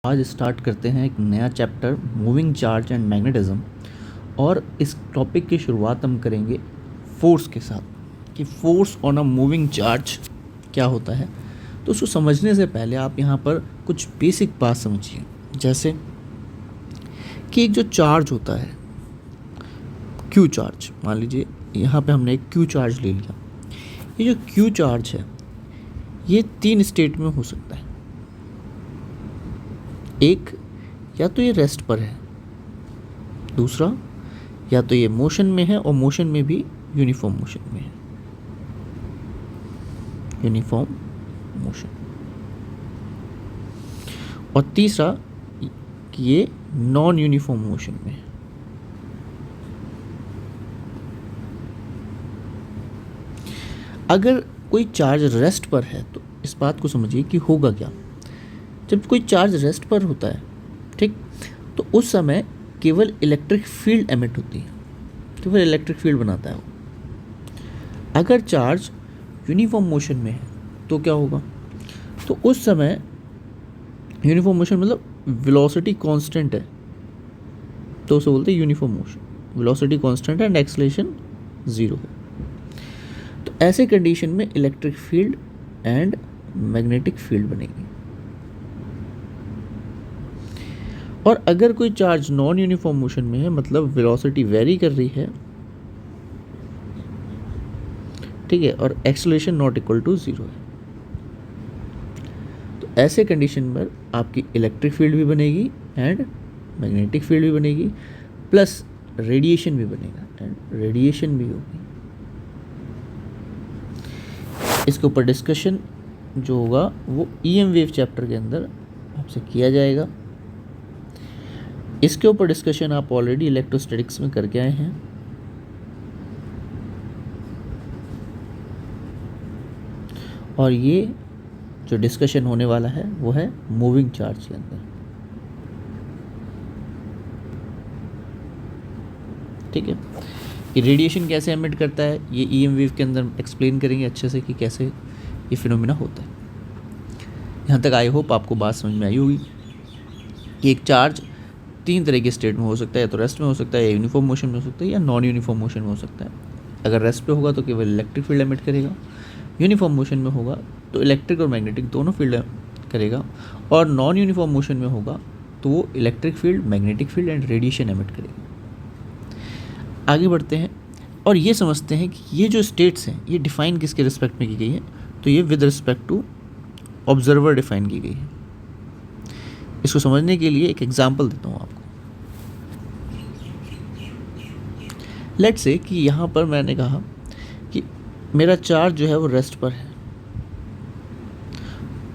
आज स्टार्ट करते हैं एक नया chapter moving charge and magnetism. और इस टॉपिक की शुरुआत हम करेंगे फोर्स के साथ कि force on a moving charge क्या होता है। तो उसको समझने से पहले आप यहाँ पर कुछ बेसिक बात समझिए, जैसे कि एक जो चार्ज होता है क्यू चार्ज, मान लीजिए यहाँ पे हमने एक क्यू चार्ज ले लिया। ये जो क्यू चार्ज है ये 3 स्टेट में हो सकता है। एक, या तो ये रेस्ट पर है, दूसरा या तो ये मोशन में है और मोशन में भी यूनिफॉर्म मोशन में है, यूनिफॉर्म मोशन, और तीसरा कि ये नॉन यूनिफॉर्म मोशन में है। अगर कोई चार्ज रेस्ट पर है तो इस बात को समझिए कि होगा क्या। जब कोई चार्ज रेस्ट पर होता है, ठीक, तो उस समय केवल इलेक्ट्रिक फील्ड एमिट होती है, केवल इलेक्ट्रिक फील्ड बनाता है वो। अगर चार्ज यूनिफॉर्म मोशन में है तो क्या होगा, तो उस समय यूनिफॉर्म मोशन मतलब वेलोसिटी कांस्टेंट है, तो उसे बोलते हैं यूनिफॉर्म मोशन। वेलोसिटी कांस्टेंट है एंड एक्सेलरेशन 0 है। तो ऐसे कंडीशन में electric field and magnetic field बनेगी। और अगर कोई चार्ज नॉन यूनिफॉर्म मोशन में है, मतलब वेलोसिटी वेरी कर रही है, ठीक है, और एक्सेलरेशन नॉट इक्वल टू 0 है, तो ऐसे कंडीशन में आपकी इलेक्ट्रिक फील्ड भी बनेगी एंड मैग्नेटिक फील्ड भी बनेगी, प्लस रेडिएशन भी बनेगा एंड रेडिएशन भी होगी। इसके ऊपर डिस्कशन जो होगा वो ईएम वेव चैप्टर के अंदर आपसे किया जाएगा। इसके ऊपर डिस्कशन आप ऑलरेडी इलेक्ट्रोस्टैटिक्स में करके आए हैं। और ये जो डिस्कशन होने वाला है वो है मूविंग चार्ज के अंदर, ठीक है। ये रेडिएशन कैसे एमिट करता है ये ईएम वेव के अंदर एक्सप्लेन करेंगे अच्छे से कि कैसे ये फिनोमिना होता है। यहाँ तक आई होप आपको बात समझ में आई होगी कि एक चार्ज 3 तरह के स्टेट में हो सकता है, या तो रेस्ट में हो सकता है, या यूनिफॉर्म मोशन में हो सकता है, या नॉन यूनिफॉर्म मोशन में हो सकता है। अगर रेस्ट पे होगा तो केवल इलेक्ट्रिक फील्ड एमिट करेगा, यूनिफॉर्म मोशन में होगा तो इलेक्ट्रिक और मैग्नेटिक दोनों फील्ड करेगा, और नॉन यूनिफॉर्म मोशन में होगा तो वो electric field, magnetic field and radiation emit करेगा। आगे बढ़ते हैं और ये समझते हैं कि ये जो स्टेट्स हैं ये डिफाइन किसके रिस्पेक्ट में की गई है, तो ये with respect to observer define की गई है। इसको समझने के लिए एक एग्जांपल देता हूँ आपको। लेट्स से कि यहाँ पर मैंने कहा कि मेरा चार्ज जो है वो रेस्ट पर है,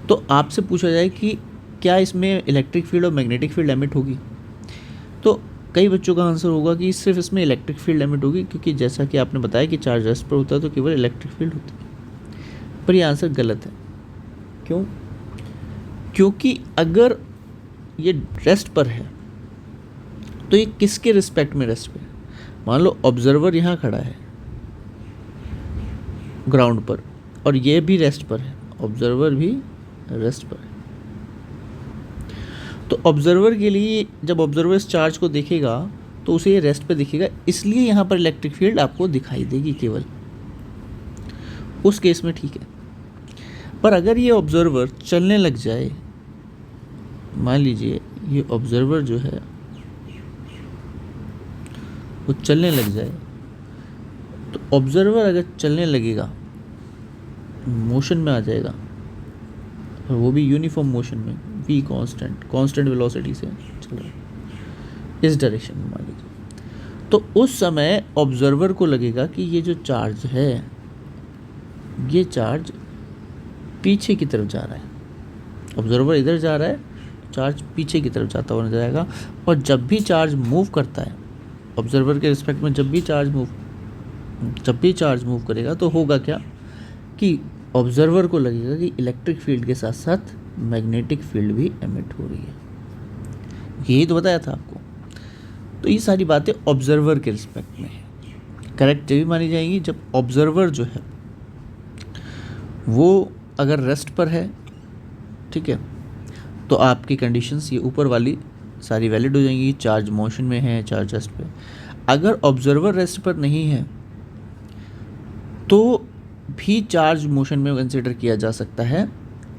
तो आपसे पूछा जाए कि क्या इसमें इलेक्ट्रिक फील्ड और मैग्नेटिक फील्ड एमिट होगी, तो कई बच्चों का आंसर होगा कि सिर्फ इसमें इलेक्ट्रिक फील्ड एमिट होगी, क्योंकि जैसा कि आपने बताया कि चार्ज रेस्ट पर होता है तो केवल इलेक्ट्रिक फील्ड होती है। पर ये आंसर गलत है। क्यों? क्योंकि अगर ये रेस्ट पर है तो ये किसके रिस्पेक्ट में रेस्ट पे है। मान लो ऑब्जर्वर यहाँ खड़ा है ग्राउंड पर और ये भी रेस्ट पर है, ऑब्जर्वर भी रेस्ट पर है। तो ऑब्जर्वर के लिए जब ऑब्जर्वर इस चार्ज को देखेगा तो उसे ये रेस्ट पे दिखेगा, इसलिए यहाँ पर इलेक्ट्रिक फील्ड आपको दिखाई देगी केवल, उस केस में ठीक है। पर अगर ये ऑब्जर्वर चलने लग जाए, मान लीजिए ये ऑब्जर्वर जो है वो चलने लग जाए, तो ऑब्जर्वर अगर चलने लगेगा, मोशन में आ जाएगा, और वो भी यूनिफॉर्म मोशन में, v कांस्टेंट वेलोसिटी से चल रहा है इस डायरेक्शन में मान लीजिए, तो उस समय ऑब्जर्वर को लगेगा कि ये जो चार्ज है ये चार्ज पीछे की तरफ जा रहा है। ऑब्जर्वर इधर जा रहा है, चार्ज पीछे की तरफ जाता हुआ नजर आएगा। और जब भी चार्ज मूव करता है ऑब्जर्वर के रिस्पेक्ट में, जब भी चार्ज मूव करेगा तो होगा क्या कि ऑब्जर्वर को लगेगा कि इलेक्ट्रिक फील्ड के साथ साथ मैग्नेटिक फील्ड भी एमिट हो रही है। यही तो बताया था आपको। तो ये सारी बातें ऑब्जर्वर के रिस्पेक्ट में है। करेक्ट जब भी मानी जाएंगी जब ऑब्जर्वर जो है वो अगर रेस्ट पर है, ठीक है, तो आपकी कंडीशंस ये ऊपर वाली सारी वैलिड हो जाएंगी। चार्ज मोशन में है, चार्ज रेस्ट पे। अगर ऑब्जर्वर रेस्ट पर नहीं है तो भी चार्ज मोशन में कंसिडर किया जा सकता है,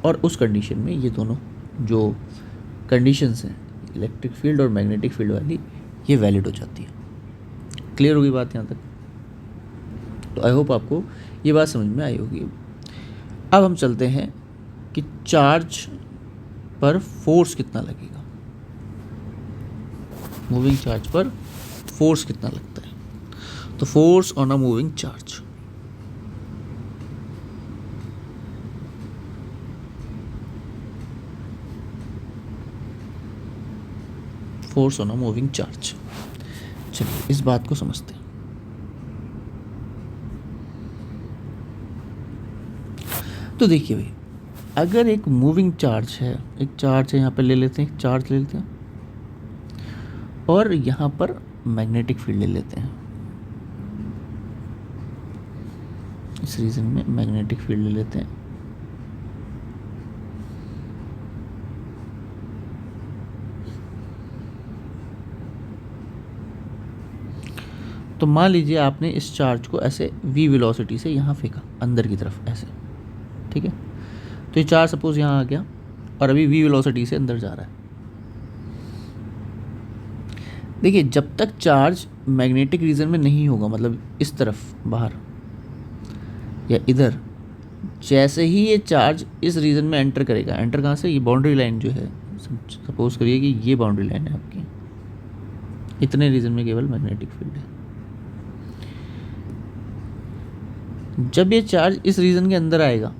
और उस कंडीशन में ये दोनों जो कंडीशंस हैं, इलेक्ट्रिक फील्ड और मैग्नेटिक फील्ड वाली, ये वैलिड हो जाती है। क्लियर होगी बात यहाँ तक? तो आई होप आपको ये बात समझ में आई होगी। अब हम चलते हैं कि चार्ज पर फोर्स कितना लगेगा, मूविंग चार्ज पर फोर्स कितना लगता है। तो force on a moving charge, force on a moving charge. चलिए इस बात को समझते हैं। तो देखिए भाई, अगर एक मूविंग चार्ज है, एक चार्ज है यहाँ पे ले लेते हैं, एक चार्ज ले लेते हैं, और यहाँ पर मैग्नेटिक फील्ड ले लेते हैं। इस रीजन में मैग्नेटिक फील्ड ले लेते हैं। तो मान लीजिए आपने इस चार्ज को ऐसे v वेलोसिटी से यहाँ फेंका अंदर की तरफ ऐसे, ठीक है। तो ये चार्ज सपोज यहाँ आ गया और अभी v वेलोसिटी से अंदर जा रहा है। देखिए जब तक चार्ज मैग्नेटिक रीजन में नहीं होगा, मतलब इस तरफ बाहर या इधर, जैसे ही ये चार्ज इस रीजन में एंटर करेगा, एंटर कहाँ से, ये बाउंड्री लाइन जो है, सपोज करिए कि ये बाउंड्री लाइन है आपकी, इतने रीजन में केवल मैग्नेटिक फील्ड है। जब ये चार्ज इस रीजन के अंदर आएगा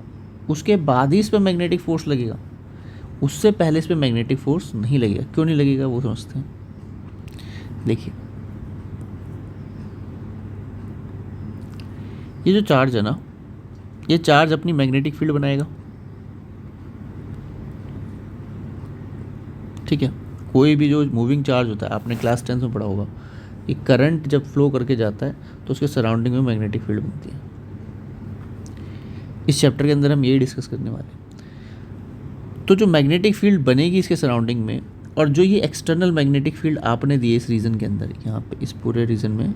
उसके बाद ही इस पर मैग्नेटिक फोर्स लगेगा, उससे पहले इस पर मैग्नेटिक फोर्स नहीं लगेगा। क्यों नहीं लगेगा वो समझते हैं। देखिए ये जो चार्ज है ना, ये चार्ज अपनी मैग्नेटिक फील्ड बनाएगा, ठीक है। कोई भी जो मूविंग चार्ज होता है, आपने क्लास 10 में पढ़ा होगा, कि करंट जब फ्लो करके जाता है तो उसके सराउंडिंग में मैग्नेटिक फील्ड बनती है। इस चैप्टर के अंदर हम यही डिस्कस करने वाले हैं। तो जो मैग्नेटिक फील्ड बनेगी इसके सराउंडिंग में, और जो ये एक्सटर्नल मैग्नेटिक फील्ड आपने दी है इस रीजन के अंदर, यहाँ पे इस पूरे रीजन में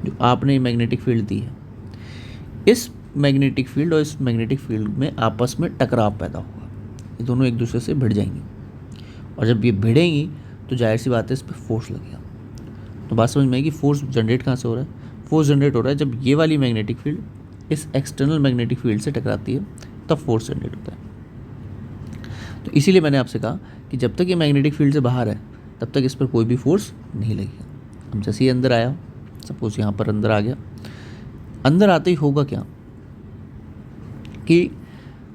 जो आपने मैग्नेटिक फील्ड दी है, इस मैग्नेटिक फील्ड और इस मैग्नेटिक फील्ड में आपस में टकराव पैदा होगा। ये दोनों एक दूसरे से भिड़ जाएंगी, और जब ये भिड़ेंगी तो जाहिर सी बात है इस पर फोर्स लगेगा। तो बात समझ में आएगी, फोर्स जनरेट कहाँ से हो रहा है। फोर्स जनरेट हो रहा है जब ये वाली मैग्नेटिक फील्ड इस एक्सटर्नल मैग्नेटिक फील्ड से टकराती है, तब फोर्स जनरेट होता है। तो इसीलिए मैंने आपसे कहा कि जब तक ये मैग्नेटिक फील्ड से बाहर है तब तक इस पर कोई भी फोर्स नहीं लगेगा। अब जैसे ही अंदर आया, सपोज यहाँ पर अंदर आ गया, अंदर आते ही होगा क्या कि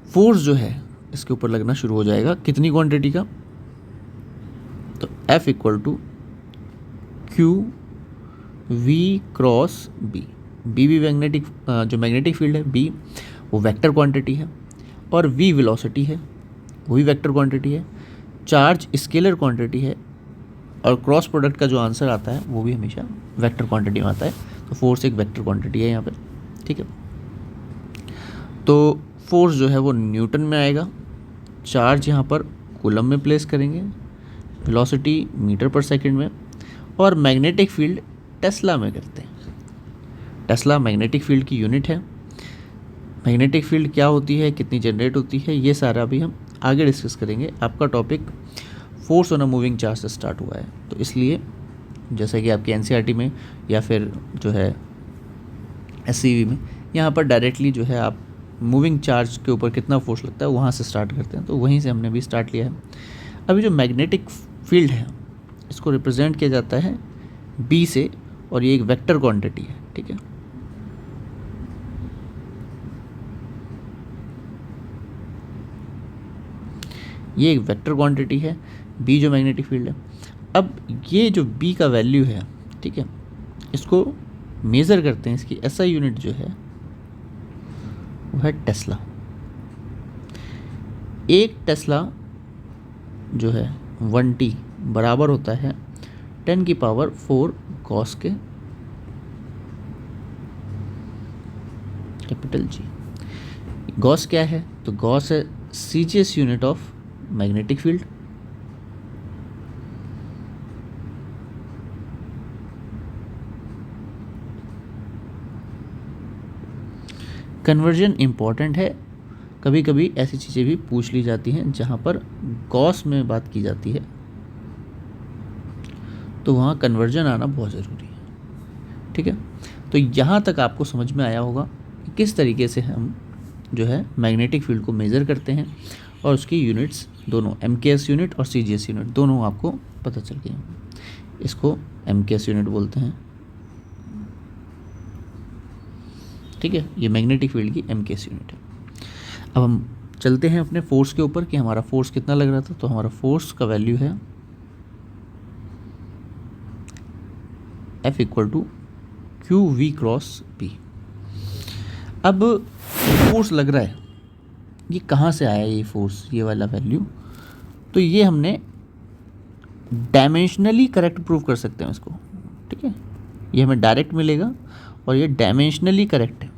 फोर्स जो है इसके ऊपर लगना शुरू हो जाएगा। कितनी क्वांटिटी का, तो F equal to Q V cross B. B भी मैग्नेटिक, जो मैग्नेटिक फील्ड है बी वो वेक्टर क्वांटिटी है, और वी वेलोसिटी है वो भी वेक्टर क्वांटिटी है, चार्ज स्केलर क्वांटिटी है, और क्रॉस प्रोडक्ट का जो आंसर आता है वो भी हमेशा वेक्टर क्वांटिटी में आता है। तो फोर्स एक वेक्टर क्वांटिटी है यहाँ पे, ठीक है। तो फोर्स जो है वो न्यूटन में आएगा, चार्ज यहाँ पर कूलम में प्लेस करेंगे, वेलोसिटी मीटर पर सेकंड में, और मैग्नेटिक फील्ड टेस्ला में करते हैं। टेस्ला मैग्नेटिक फील्ड की यूनिट है। मैग्नेटिक फील्ड क्या होती है, कितनी जनरेट होती है, ये सारा भी हम आगे डिस्कस करेंगे। आपका topic force on a moving charge से स्टार्ट हुआ है, तो इसलिए जैसा कि आपकी एनसीईआरटी में या फिर जो है एससीवी में, यहाँ पर डायरेक्टली जो है आप मूविंग चार्ज के ऊपर कितना फोर्स लगता है वहाँ से स्टार्ट करते हैं। तो वहीं से हमने भी स्टार्ट लिया है। अभी जो मैग्नेटिक फील्ड है इसको रिप्रेजेंट किया जाता है बी से, और ये एक वेक्टर क्वांटिटी है, ठीक है। ये एक वेक्टर क्वांटिटी है बी, जो मैग्नेटिक फील्ड है। अब ये जो बी का वैल्यू है, ठीक है, इसको मेज़र करते हैं, इसकी एसआई यूनिट जो है वो है टेस्ला। एक टेस्ला जो है 1T बराबर होता है 10⁴ गॉस के कैपिटल जी। गॉस क्या है, तो गॉस है CGS unit of magnetic field. Conversion important है, कभी कभी ऐसी चीज़ें भी पूछ ली जाती हैं जहाँ पर गॉस में बात की जाती है, तो वहाँ कन्वर्जन आना बहुत ज़रूरी है। ठीक है, तो यहाँ तक आपको समझ में आया होगा कि किस तरीके से हम जो है मैग्नेटिक फील्ड को मेज़र करते हैं, और उसकी यूनिट्स दोनों MKS यूनिट और CGS यूनिट दोनों आपको पता चल गए हैं। इसको MKS यूनिट बोलते हैं। ठीक है, ये मैग्नेटिक फील्ड की MKS यूनिट है। अब हम चलते हैं अपने फोर्स के ऊपर कि हमारा फोर्स कितना लग रहा था। तो हमारा फोर्स का वैल्यू है F = QV × P। अब फोर्स लग रहा है, ये कहाँ से आया ये फोर्स, ये वाला वैल्यू? तो ये हमने डायमेंशनली करेक्ट प्रूव कर सकते हैं इसको। ठीक है, ये हमें डायरेक्ट मिलेगा और ये डायमेंशनली करेक्ट है।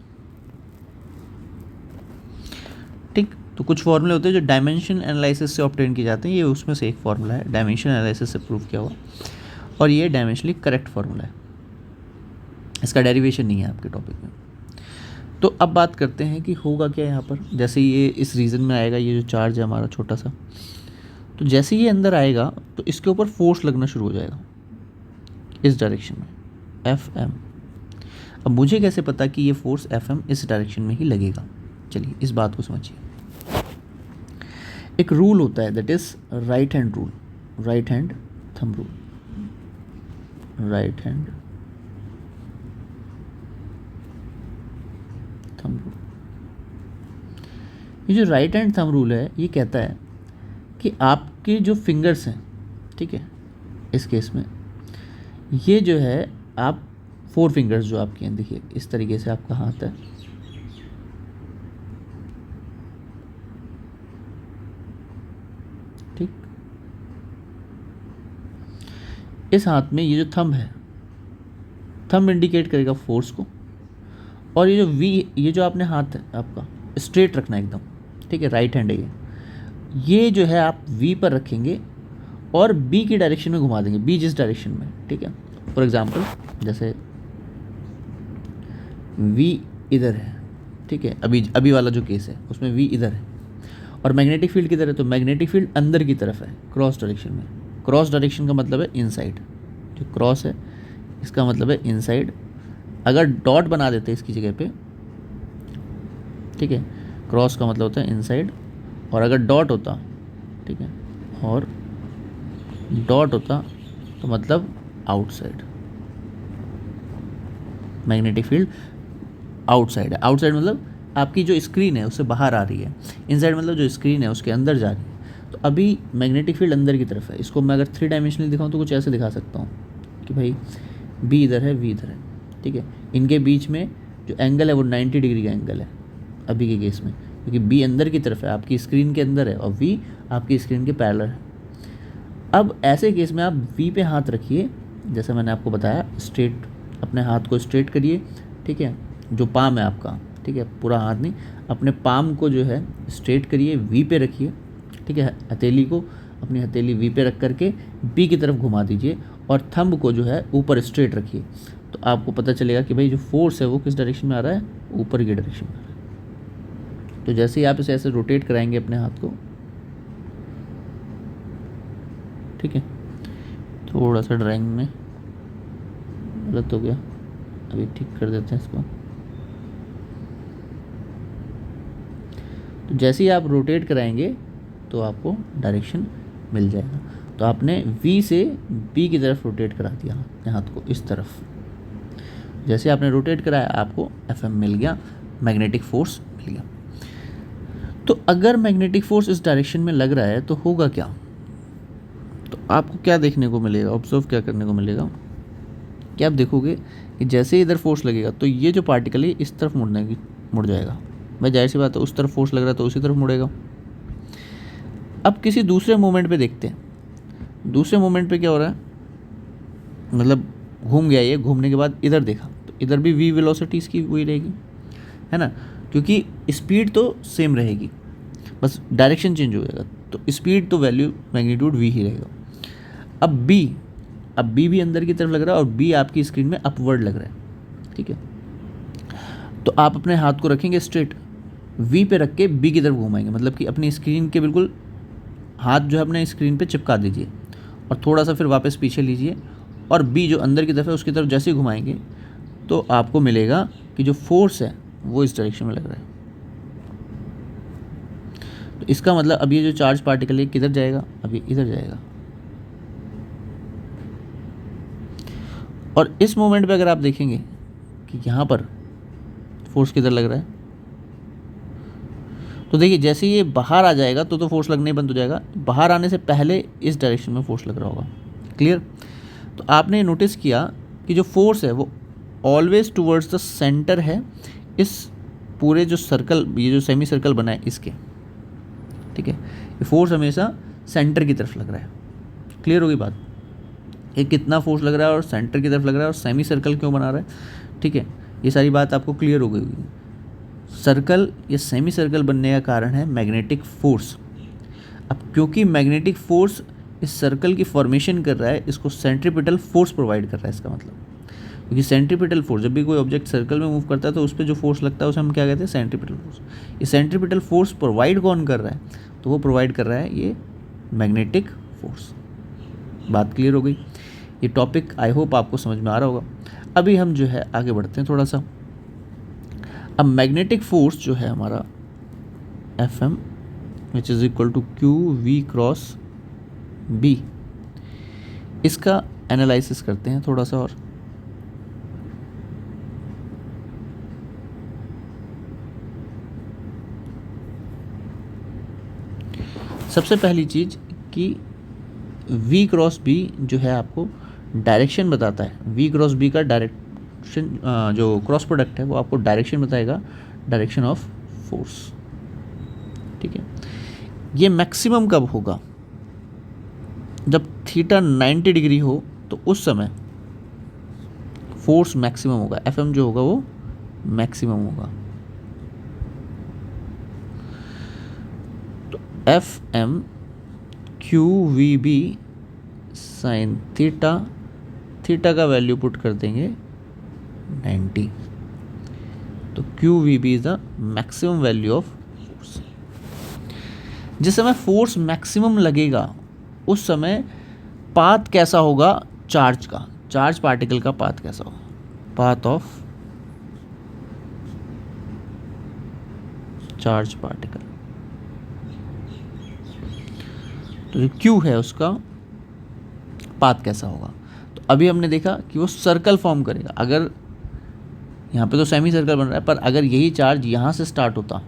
ठीक, तो कुछ फॉर्मूले होते हैं जो डायमेंशन एनालिसिस से ऑब्टेन किए जाते हैं, ये उसमें से एक फार्मूला है, डायमेंशन एनालिसिस से प्रूव किया हुआ, और ये डायमेंशनली करेक्ट फार्मूला है, इसका डेरिवेशन नहीं है आपके टॉपिक में। तो अब बात करते हैं कि होगा क्या यहाँ पर। जैसे ये इस रीजन में आएगा, ये जो चार्ज है हमारा छोटा सा, तो जैसे ये अंदर आएगा तो इसके ऊपर फोर्स लगना शुरू हो जाएगा इस डायरेक्शन में, FM। अब मुझे कैसे पता कि ये फोर्स FM इस डायरेक्शन में ही लगेगा? चलिए इस बात को समझिए। एक रूल होता है, that is right hand rule, right hand thumb rule, right hand thumb rule. ये जो राइट हैंड थंब रूल है, ये कहता है कि आपके जो फिंगर्स हैं, ठीक है, इस केस में ये जो है, आप 4 फिंगर्स जो आपके हैं, देखिए इस तरीके से आपका हाथ है, ठीक, इस हाथ में ये जो थंब है, थंब इंडिकेट करेगा फोर्स को, और ये जो ये जो आपने हाथ है आपका स्ट्रेट रखना है एकदम, ठीक है, राइट हैंड है ये जो है आप V पर रखेंगे और B की डायरेक्शन में घुमा देंगे, B जिस डायरेक्शन में, ठीक है। फॉर एग्जांपल जैसे V इधर है, ठीक है, अभी वाला जो केस है उसमें V इधर है और मैग्नेटिक फील्ड किधर है, तो मैग्नेटिक फील्ड अंदर की तरफ है, क्रॉस डायरेक्शन में। क्रॉस डायरेक्शन का मतलब है इनसाइड, जो क्रॉस है इसका मतलब है इनसाइड। अगर डॉट बना देते इसकी जगह पे, ठीक है, क्रॉस का मतलब होता है इनसाइड, और अगर डॉट होता, ठीक है, और डॉट होता तो मतलब आउटसाइड। मैग्नेटिक फील्ड आउटसाइड है, आउटसाइड मतलब आपकी जो स्क्रीन है उससे बाहर आ रही है, इनसाइड मतलब जो स्क्रीन है उसके अंदर जा रही है। तो अभी मैग्नेटिक फील्ड अंदर की तरफ है, इसको मैं अगर 3 डायमेंशनली दिखाऊं तो कुछ ऐसे दिखा सकता हूँ कि भाई B इधर है, V इधर है, ठीक है, इनके बीच में जो एंगल है वो 90 डिग्री का एंगल है अभी के केस में, क्योंकि B अंदर की तरफ है, आपकी स्क्रीन के अंदर है, और V आपकी स्क्रीन के पैरेलल है। अब ऐसे केस में आप V पे हाथ रखिए, जैसे मैंने आपको बताया, स्ट्रेट अपने हाथ को स्ट्रेट करिए, ठीक है, जो पाम है आपका, ठीक है, पूरा हाथ नहीं, अपने पाम को जो है स्ट्रेट करिए, V पे रखिए, ठीक है, हथेली को, अपनी हथेली V पे रख करके B की तरफ घुमा दीजिए, और थंब को जो है ऊपर स्ट्रेट रखिए। तो आपको पता चलेगा कि भाई जो फोर्स है वो किस डायरेक्शन में आ रहा है, ऊपर की डायरेक्शन में आ रहा है। तो जैसे ही आप इसे ऐसे रोटेट कराएंगे अपने हाथ को, ठीक है, थोड़ा सा ड्राइंग में गलत हो गया, अभी ठीक कर देते हैं इसको। तो जैसे ही आप रोटेट कराएंगे तो आपको डायरेक्शन मिल जाएगा। तो आपने V से B की तरफ रोटेट करा दिया हाथ को, इस तरफ। जैसे आपने रोटेट कराया आपको FM मिल गया, मैग्नेटिक फोर्स मिल गया। तो अगर मैग्नेटिक फोर्स इस डायरेक्शन में लग रहा है तो होगा क्या? तो आपको क्या देखने को मिलेगा, ऑब्जर्व क्या करने को मिलेगा कि आप देखोगे कि जैसे ही इधर फोर्स लगेगा तो ये जो पार्टिकल है इस तरफ मुड़ जाएगा। भाई जाहिर सी बात है, उस तरफ फोर्स लग रहा है तो उसी तरफ मुड़ेगा। अब किसी दूसरे मोमेंट पे देखते हैं, दूसरे मोमेंट पे क्या हो रहा है, मतलब घूम गया ये, घूमने के बाद इधर देखा तो इधर भी V वेलोसिटी इसकी वही रहेगी, है ना, क्योंकि स्पीड तो सेम रहेगी, बस डायरेक्शन चेंज हो जाएगा। तो स्पीड तो वैल्यू मैग्नीट्यूड v ही रहेगा। अब b भी अंदर की तरफ लग रहा है और b आपकी स्क्रीन में अपवर्ड लग रहा है, ठीक है। तो आप अपने हाथ को रखेंगे स्ट्रेट, v पे रख के b की तरफ घुमाएंगे, मतलब कि अपनी स्क्रीन के बिल्कुल हाथ जो है अपने स्क्रीन पे चिपका दीजिए और थोड़ा सा फिर वापस पीछे लीजिए और b जो अंदर की तरफ है उसकी तरफ जैसे ही घुमाएंगे तो आपको मिलेगा कि जो फोर्स है वो इस डायरेक्शन में लग रहा है। तो इसका मतलब अब ये जो चार्ज पार्टिकल है किधर जाएगा, अभी इधर जाएगा। और इस मोमेंट पे अगर आप देखेंगे कि यहाँ पर फोर्स किधर लग रहा है, तो देखिए जैसे ये बाहर आ जाएगा तो फोर्स लगना ही बंद हो जाएगा, बाहर आने से पहले इस डायरेक्शन में फोर्स लग रहा होगा। क्लियर। तो आपने नोटिस किया कि जो फोर्स है वो ऑलवेज टुवर्ड्स द सेंटर है, इस पूरे जो सर्कल, ये जो सेमी सर्कल बना है इसके, ठीक है। ये फोर्स हमेशा सेंटर की तरफ लग रहा है। क्लियर होगी बात, ये कितना फोर्स लग रहा है और सेंटर की तरफ लग रहा है और सेमी सर्कल क्यों बना रहा है, ठीक है। ये सारी बात आपको क्लियर हो गई होगी। सर्कल या सेमी सर्कल बनने का कारण है मैग्नेटिक फोर्स। अब क्योंकि मैग्नेटिक फोर्स इस सर्कल की फॉर्मेशन कर रहा है, इसको सेंट्रीपिटल फोर्स प्रोवाइड कर रहा है। इसका मतलब क्योंकि सेंट्रीपिटल फोर्स, जब भी कोई ऑब्जेक्ट सर्कल में मूव करता है तो उस पर जो फोर्स लगता है उसे हम क्या कहते हैं, सेंट्रीपिटल फोर्स। ये सेंट्रीपिटल फोर्स प्रोवाइड कौन कर रहा है, तो वो प्रोवाइड कर रहा है ये मैग्नेटिक फोर्स। बात क्लियर हो गई। ये टॉपिक आई होप आपको समझ में आ रहा होगा। अभी हम जो है आगे बढ़ते हैं थोड़ा सा। अब मैग्नेटिक फोर्स जो है हमारा Fm which is equal to Q V cross B, इसका एनालिसिस करते हैं थोड़ा सा। और सबसे पहली चीज़ कि v क्रॉस बी जो है आपको डायरेक्शन बताता है। v क्रॉस बी का डायरेक्शन, जो क्रॉस प्रोडक्ट है वो आपको डायरेक्शन बताएगा, डायरेक्शन ऑफ फोर्स, ठीक है। ये मैक्सिमम कब होगा, जब थीटा 90 डिग्री हो तो उस समय फोर्स मैक्सिमम होगा, Fm जो होगा वो मैक्सिमम होगा। तो Fm Q V B sine theta, theta का वैल्यू पुट कर देंगे 90, तो Q V B is the maximum value of force. जिस समय फोर्स मैक्सिमम लगेगा उस समय पाथ कैसा होगा चार्ज का, चार्ज पार्टिकल का पाथ कैसा होगा, पाथ ऑफ चार्ज पार्टिकल। तो जो क्यू है उसका पाथ कैसा होगा। तो अभी हमने देखा कि वो सर्कल फॉर्म करेगा। अगर यहाँ पे तो सेमी सर्कल बन रहा है, पर अगर यही चार्ज यहाँ से स्टार्ट होता,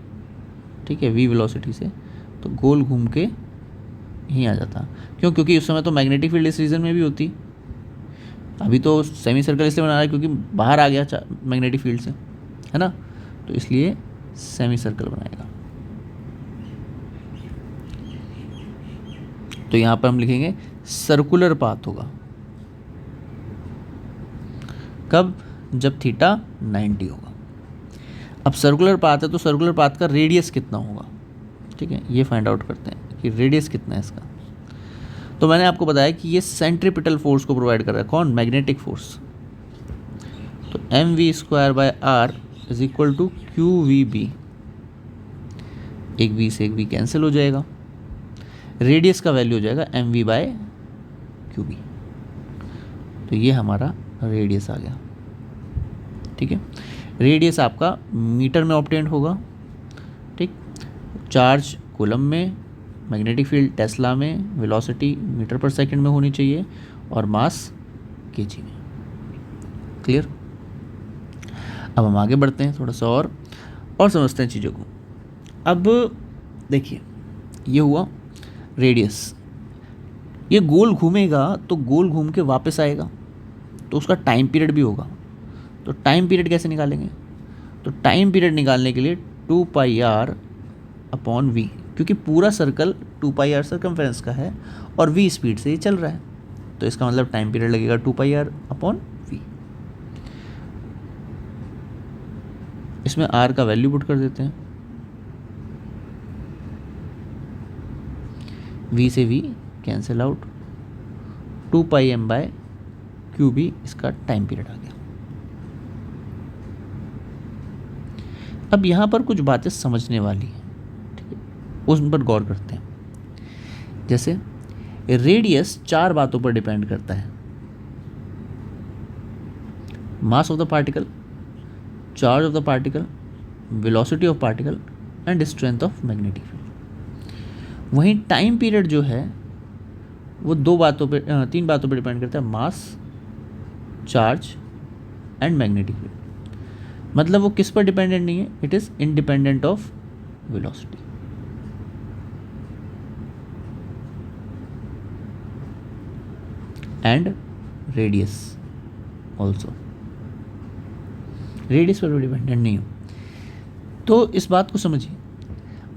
ठीक है, वी वेलोसिटी से, तो गोल घूम के यहीं आ जाता। क्यों, क्योंकि उस समय तो मैग्नेटिक फील्ड इस रीजन में भी होती। अभी तो सेमी सर्कल इसलिए बना रहा है क्योंकि बाहर आ गया मैग्नेटिक फील्ड से, है ना, तो इसलिए सेमी सर्कल बनाएगा। तो यहाँ पर हम लिखेंगे सर्कुलर पाथ होगा। कब, जब थीटा 90 होगा। अब सर्कुलर पाथ है तो सर्कुलर पाथ का रेडियस कितना होगा, ठीक है, ये फाइंड आउट करते हैं कि रेडियस कितना है इसका। तो मैंने आपको बताया कि ये सेंट्रीपिटल फोर्स को प्रोवाइड कर रहा है, कौन, मैग्नेटिक फोर्स। तो mv²/r is equal to Q V B, एक वी से एक वी कैंसिल हो जाएगा, रेडियस का वैल्यू हो जाएगा mv/qb। तो ये हमारा रेडियस आ गया, ठीक है। रेडियस आपका मीटर में ऑब्टेंड होगा, ठीक। चार्ज कूलम में, मैग्नेटिक फील्ड टेस्ला में, वेलोसिटी मीटर पर सेकंड में होनी चाहिए और मास केजी में। क्लियर। अब हम आगे बढ़ते हैं थोड़ा सा और समझते हैं चीज़ों को। अब देखिए ये हुआ रेडियस, ये गोल घूमेगा तो गोल घूम के वापस आएगा, तो उसका टाइम पीरियड भी होगा। तो टाइम पीरियड कैसे निकालेंगे, तो टाइम पीरियड निकालने के लिए 2πr/v, क्योंकि पूरा सर्कल 2πr सर्कमफेरेंस का है और v स्पीड से ये चल रहा है, तो इसका मतलब टाइम पीरियड लगेगा 2πr/v। इसमें r का वैल्यू पुट कर देते हैं। v से v कैंसिल आउट, 2 पाई m बाय क्यू बी इसका टाइम पीरियड आ गया। अब यहाँ पर कुछ बातें समझने वाली हैं, ठीक है, उस पर गौर करते हैं। जैसे रेडियस 4 बातों पर डिपेंड करता है, mass of the particle, charge of the particle, velocity of particle and strength of magnetic field. वहीं टाइम पीरियड जो है वो 3 बातों पर डिपेंड करता है, मास, चार्ज एंड मैग्नेटिक फील्ड। मतलब वो किस पर डिपेंडेंट नहीं है, it is independent of velocity. And radius also, radius पर डिपेंडेंट नहीं हो। तो इस बात को समझिए,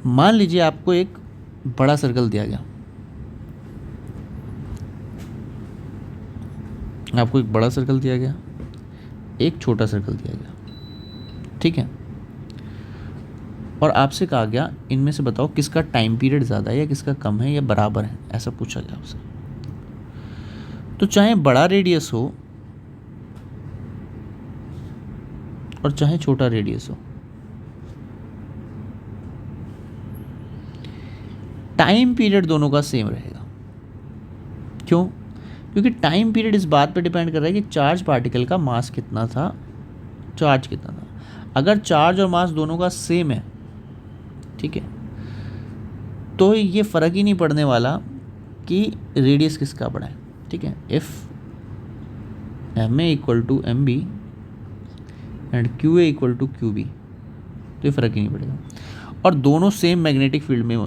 मान लीजिए आपको एक बड़ा सर्कल दिया गया, आपको एक बड़ा सर्कल दिया गया, एक छोटा सर्कल दिया गया, ठीक है, और आपसे कहा गया इनमें से बताओ किसका टाइम पीरियड ज़्यादा है या किसका कम है या बराबर है, ऐसा पूछा गया आपसे। तो चाहे बड़ा रेडियस हो और चाहे छोटा रेडियस हो, टाइम पीरियड दोनों का सेम रहेगा। क्यों? क्योंकि टाइम पीरियड इस बात पर डिपेंड कर रहा है कि चार्ज पार्टिकल का मास कितना था, चार्ज कितना था। अगर चार्ज और मास दोनों का सेम है, ठीक है, तो ये फ़र्क ही नहीं पड़ने वाला कि रेडियस किसका बड़ा है, ठीक है। If M A equal to M B and Q A equal to Q B, तो ये फ़र्क ही नहीं पड़ेगा। और दोनों सेम मैग्नेटिक फील्ड में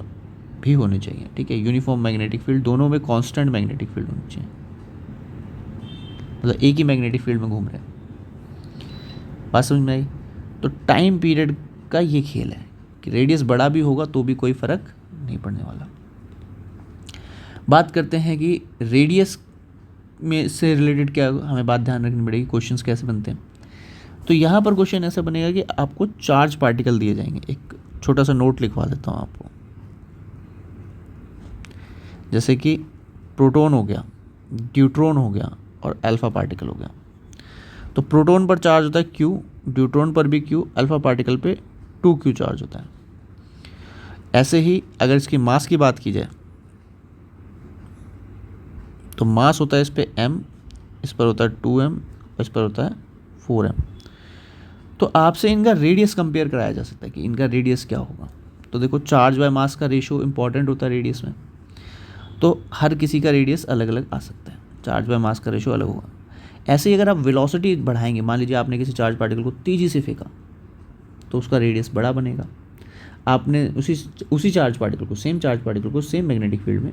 भी होने चाहिए, ठीक है, यूनिफॉर्म मैग्नेटिक फील्ड, दोनों में कांस्टेंट मैग्नेटिक फील्ड होनी चाहिए, मतलब एक ही मैग्नेटिक फील्ड में घूम रहे हैं। बात समझ में आई? तो टाइम पीरियड का ये खेल है कि रेडियस बड़ा भी होगा तो भी कोई फ़र्क नहीं पड़ने वाला। बात करते हैं कि रेडियस में से रिलेटेड क्या हमें बात ध्यान रखनी पड़ेगी, क्वेश्चंस कैसे बनते हैं। तो यहाँ पर क्वेश्चन ऐसा बनेगा कि आपको चार्ज पार्टिकल दिए जाएंगे। एक छोटा सा नोट लिखवा देता हूँ आपको, जैसे कि प्रोटॉन हो गया, न्यूट्रॉन हो गया और अल्फा पार्टिकल हो गया। तो प्रोटॉन पर चार्ज होता है Q, न्यूट्रॉन पर भी Q, अल्फा पार्टिकल पे 2Q चार्ज होता है। ऐसे ही अगर इसकी मास की बात की जाए तो मास होता है इस पे m, इस पर होता है 2m और इस पर होता है 4m। तो आपसे इनका रेडियस कंपेयर कराया जा सकता है कि इनका रेडियस क्या होगा। तो देखो, चार्ज बाय मास का रेशियो इंपॉर्टेंट होता है रेडियस में, तो हर किसी का रेडियस अलग अलग आ सकता है, चार्ज बाय मास का रेशियो अलग होगा। ऐसे ही अगर आप वेलोसिटी बढ़ाएंगे, मान लीजिए आपने किसी चार्ज पार्टिकल को तेज़ी से फेंका तो उसका रेडियस बड़ा बनेगा। आपने उसी चार्ज पार्टिकल को, सेम चार्ज पार्टिकल को सेम मैग्नेटिक फील्ड में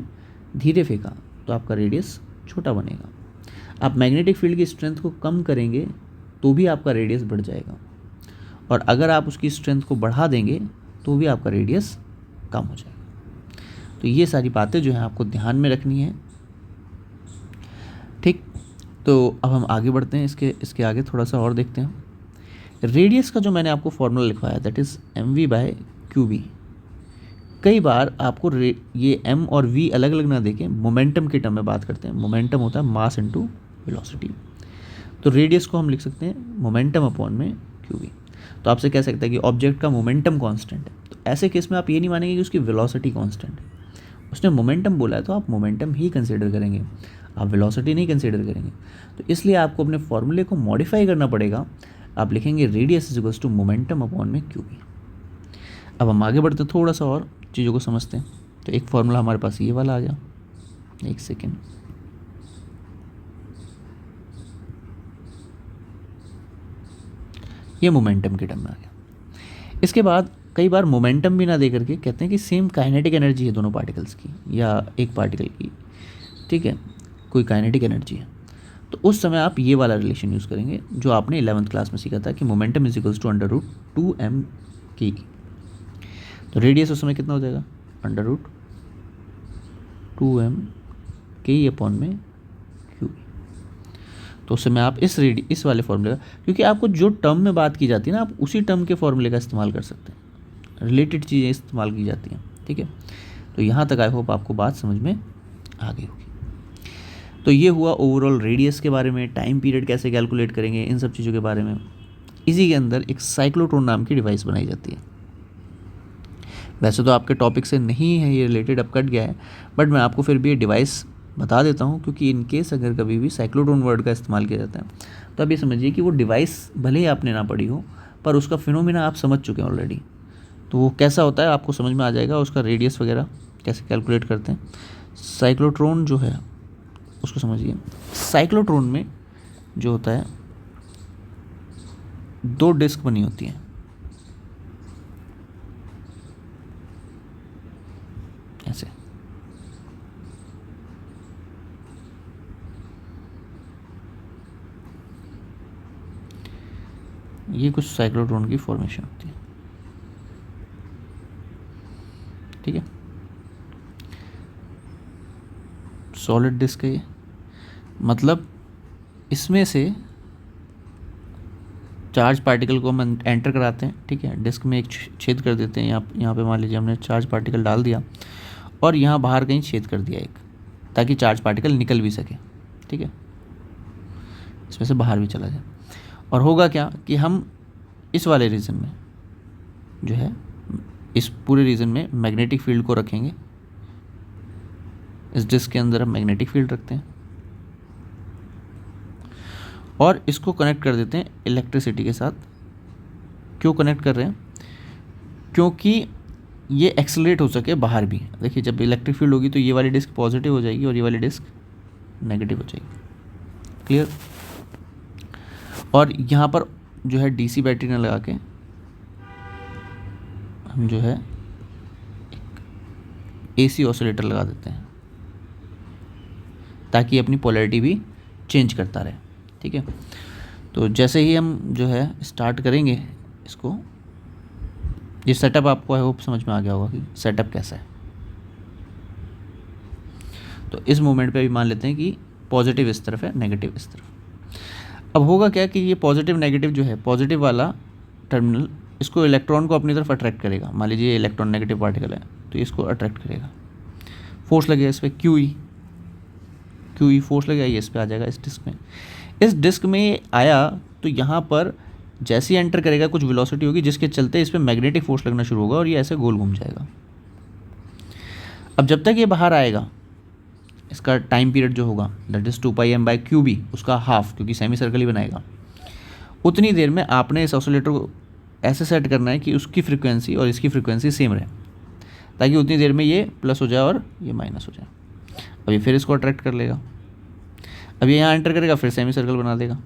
धीरे फेंका तो आपका रेडियस छोटा बनेगा। आप मैग्नेटिक फील्ड की स्ट्रेंथ को कम करेंगे तो भी आपका रेडियस बढ़ जाएगा, और अगर आप उसकी स्ट्रेंथ को बढ़ा देंगे तो भी आपका रेडियस कम हो जाएगा। तो ये सारी बातें जो हैं आपको ध्यान में रखनी है, ठीक। तो अब हम आगे बढ़ते हैं, इसके आगे थोड़ा सा और देखते हैं। रेडियस का जो मैंने आपको फॉर्मूला लिखवाया, that is mv by Q. कई बार आपको ये m और v अलग अलग ना देखें, मोमेंटम के टर्म में बात करते हैं। मोमेंटम होता है मास इनटू वेलोसिटी। तो रेडियस को हम लिख सकते हैं मोमेंटम अपॉन में क्यू। तो आपसे कह सकता है कि ऑब्जेक्ट का मोमेंटम कांस्टेंट है, तो ऐसे केस में आप ये नहीं मानेंगे कि उसकी वेलोसिटी कांस्टेंट है। उसने मोमेंटम बोला है तो आप मोमेंटम ही कंसिडर करेंगे, आप वेलोसिटी नहीं कंसिडर करेंगे। तो इसलिए आपको अपने फॉर्मूले को मॉडिफाई करना पड़ेगा। आप लिखेंगे radius is equals to momentum upon में क्यू। अब हम आगे बढ़ते थोड़ा सा और चीज़ों को समझते हैं। तो एक फॉर्मूला हमारे पास ये वाला आ गया, एक सेकेंड। ये मोमेंटम के टर्म में आ गया। इसके बाद कई बार मोमेंटम भी ना दे करके कहते हैं कि सेम काइनेटिक एनर्जी है दोनों पार्टिकल्स की या एक पार्टिकल की, ठीक है, कोई काइनेटिक एनर्जी है। तो उस समय आप ये वाला रिलेशन यूज़ करेंगे जो आपने 11th क्लास में सीखा था कि momentum is equals to under root 2m k। तो रेडियस उस समय कितना हो जाएगा, under root 2m k upon में q। तो उस समय आप इस वाले फॉर्मूले का, क्योंकि आपको जो टर्म में बात की जाती है ना, आप उसी टर्म के फॉर्मूले का इस्तेमाल कर सकते हैं, रिलेटेड चीज़ें इस्तेमाल की जाती हैं, ठीक है। तो यहाँ तक आई होप आपको बात समझ में आ गई होगी। तो ये हुआ ओवरऑल रेडियस के बारे में, टाइम पीरियड कैसे कैलकुलेट करेंगे, इन सब चीज़ों के बारे में। इसी के अंदर एक साइक्लोट्रॉन नाम की डिवाइस बनाई जाती है। वैसे तो आपके टॉपिक से नहीं है ये रिलेटेड, अब कट गया है, बट मैं आपको फिर भी ये डिवाइस बता देता हूँ, क्योंकि इन केस अगर कभी भी साइक्लोट्रॉन वर्ड का इस्तेमाल किया जाता है तो आप ये समझिए कि वो डिवाइस भले ही आपने ना पढ़ी हो, पर उसका फिनोमिना आप समझ चुके हैं ऑलरेडी। तो वो कैसा होता है आपको समझ में आ जाएगा, उसका रेडियस वगैरह कैसे कैलकुलेट करते हैं। साइक्लोट्रॉन जो है उसको समझिए। साइक्लोट्रॉन में जो होता है 2 डिस्क बनी होती हैं, ऐसे। ये कुछ साइक्लोट्रॉन की फॉर्मेशन होती है, ठीक है। सॉलिड डिस्क है ये, मतलब इसमें से चार्ज पार्टिकल को हम एंटर कराते हैं, ठीक है। डिस्क में एक छेद कर देते हैं, यहाँ पे मान लीजिए हमने चार्ज पार्टिकल डाल दिया और यहाँ बाहर कहीं छेद कर दिया एक, ताकि चार्ज पार्टिकल निकल भी सके, ठीक है, इसमें से बाहर भी चला जाए। और होगा क्या कि हम इस वाले रीजन में जो है, इस पूरे रीजन में मैग्नेटिक फील्ड को रखेंगे। इस डिस्क के अंदर हम मैग्नेटिक फील्ड रखते हैं और इसको कनेक्ट कर देते हैं इलेक्ट्रिसिटी के साथ। क्यों कनेक्ट कर रहे हैं? क्योंकि ये एक्सेलरेट हो सके बाहर भी। देखिए जब इलेक्ट्रिक फील्ड होगी तो ये वाली डिस्क पॉजिटिव हो जाएगी और ये वाली डिस्क नेगेटिव हो जाएगी। क्लियर? और यहाँ पर जो है डीसी बैटरी ना लगा के हम जो है एसी ऑसिलेटर लगा देते हैं, ताकि अपनी पोलैरिटी भी चेंज करता रहे, ठीक है। तो जैसे ही हम जो है स्टार्ट करेंगे इसको, ये सेटअप आपको आई होप समझ में आ गया होगा कि सेटअप कैसा है। तो इस मोमेंट पे भी मान लेते हैं कि पॉजिटिव इस तरफ है, नेगेटिव इस तरफ। अब होगा क्या कि ये पॉजिटिव नेगेटिव जो है, पॉजिटिव वाला टर्मिनल इसको इलेक्ट्रॉन को अपनी तरफ अट्रैक्ट करेगा। मान लीजिए इलेक्ट्रॉन नेगेटिव पार्टिकल है तो इसको अट्रैक्ट करेगा, फोर्स लगेगा इस पर क्यू ई फोर्स लगेगा, ये इस पर आ जाएगा इस डिस्क में। इस डिस्क में आया तो यहाँ पर जैसे ही एंटर करेगा कुछ वेलोसिटी होगी जिसके चलते इस पर मैग्नेटिक फोर्स लगना शुरू होगा और ये ऐसे गोल घूम जाएगा। अब जब तक ये बाहर आएगा, इसका टाइम पीरियड जो होगा दैट इज 2πm/qb, उसका हाफ, क्योंकि सेमी सर्कल ही बनाएगा। उतनी देर में आपने इस ऑसिलेटर को ऐसे सेट करना है कि उसकी फ्रीक्वेंसी और इसकी फ्रीक्वेंसी सेम रहे, ताकि उतनी देर में ये प्लस हो जाए और ये माइनस हो जाए। अब ये फिर इसको अट्रैक्ट कर लेगा, अब ये यहाँ एंटर करेगा, फिर सेमी सर्कल बना देगा,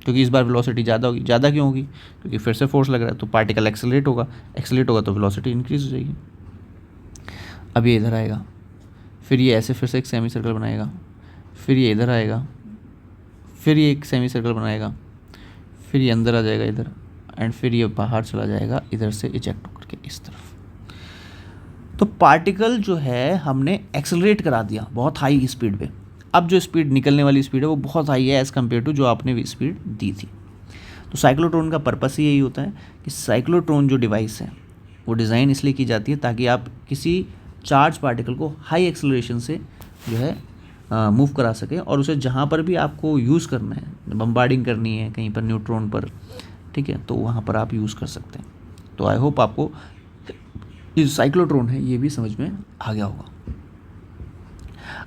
क्योंकि इस बार वेलोसिटी ज़्यादा होगी। ज़्यादा क्यों होगी? क्योंकि फिर से फोर्स लग रहा है, तो पार्टिकल एक्सेलरेट होगा तो वेलोसिटी इंक्रीज हो जाएगी। अब ये इधर आएगा, फिर ये ऐसे फिर से एक सेमी सर्कल बनाएगा, फिर ये इधर आएगा, फिर ये एक सेमी सर्कल बनाएगा, फिर ये अंदर आ जाएगा इधर, एंड फिर ये बाहर चला जाएगा इधर से इजेक्ट होकर के इस तरफ। तो पार्टिकल जो है हमने एक्सेलरेट करा दिया बहुत हाई स्पीड पे। अब जो स्पीड निकलने वाली स्पीड है वो बहुत हाई है एज़ कम्पेयर टू जो आपने स्पीड दी थी। तो साइक्लोट्रॉन का पर्पस ही यही होता है कि साइक्लोट्रॉन जो डिवाइस है वो डिज़ाइन इसलिए की जाती है ताकि आप किसी चार्ज पार्टिकल को हाई एक्सेलरेशन से जो है मूव करा सकें, और उसे जहाँ पर भी आपको यूज़ करना है, बम्बार्डिंग करनी है कहीं पर न्यूट्रॉन पर, ठीक है, तो वहाँ पर आप यूज़ कर सकते हैं। तो आई होप आपको ये जो साइक्लोट्रॉन है ये भी समझ में आ गया होगा।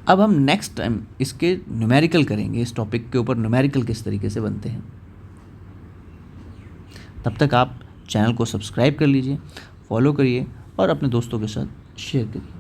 अब हम नेक्स्ट टाइम इसके न्यूमेरिकल करेंगे, इस टॉपिक के ऊपर न्यूमेरिकल किस तरीके से बनते हैं। तब तक आप चैनल को सब्सक्राइब कर लीजिए, फॉलो करिए और अपने दोस्तों के साथ शेयर करिए।